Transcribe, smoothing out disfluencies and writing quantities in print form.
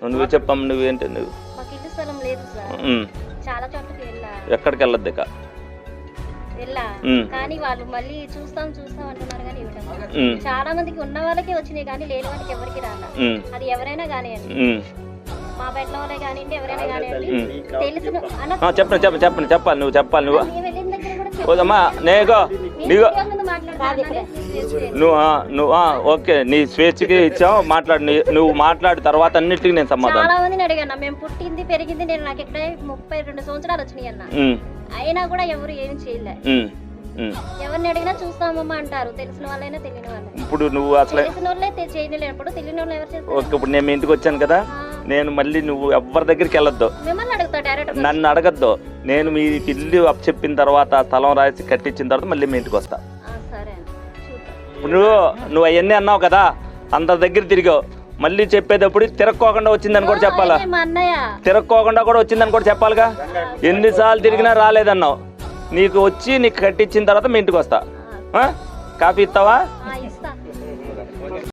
నువ్వే చెప్పమ్మ, నువ్వేంటి నువ్వు? మాకు ఇల్లు స్థలం లేదు సార్. చాలా చోట్లకి ఎక్కడికి వెళ్ళొద్దు ఇక. కానీ వాళ్ళు మళ్ళీ చూస్తాం అంటున్నారు కానీ చాలా మందికి ఉన్న వాళ్ళకే వచ్చినాయి కానీ లేని వాళ్ళకి ఎవరికి రాలా. అది ఎవరైనా కానివ్వండి, మా బెడ్ల వాళ్ళే కానివ్వండి, ఎవరైనా కానివ్వండి. చెప్పండి చెప్పాలి నువ్వు చెప్పాలి. నువ్వు వెళ్ళిన దగ్గర కూడా అమ్మా నేగో నీగో నువ్వు ఓకే, నీ స్వేచ్ఛకి ఇచ్చావు, మాట్లాడు. నువ్వు మాట్లాడు, తర్వాత అన్నిటికీ నేను సమాధానం. చాలా మందిని అడిగాను, మేము పుట్టింది పెరిగింది నేను, నాకు ఇక్కడ 32 సంవత్సరాలు వచ్చినాయి అన్న, అయినా కూడా ఎవరు ఏం చేయలే. ఎవరిని అడిగినా చూస్తామమ్మా అంటారు, తెలిసిన వాళ్ళైనా తెలియని వాళ్ళు. ఇప్పుడు నువ్వు అసలు తెలిసిన వాళ్ళే చేయలేనప్పుడు తెలియని వాళ్ళు ఎవరు చేస్తారు? ఓకే, ఇప్పుడు నేను మీ ఇంటికి వచ్చాను కదా, నేను మళ్ళీ నువ్వు ఎవరి దగ్గరికి వెళ్ళొద్దు, మిమ్మల్ని అడుగుతా డైరెక్ట్. నన్ను అడగద్దు. నేను మీ ఇల్లు చెప్పిన తర్వాత స్థలం రాసి కట్టించిన తర్వాత మళ్ళీ మీ ఇంటికి వస్తా. నువ్వు అవన్నీ అన్నావు కదా, అందరి దగ్గర తిరిగావు, మళ్ళీ చెప్పేటప్పుడు తిరక్కోకుండా వచ్చిందని కూడా చెప్పాలా? తిరక్కోకుండా కూడా వచ్చిందని కూడా చెప్పాలిగా. ఎన్నిసార్లు తిరిగినా రాలేదన్నావు, నీకు వచ్చి నీకు కట్టించిన తర్వాత మీ ఇంటికి వస్తా. కాఫీ ఇస్తావా?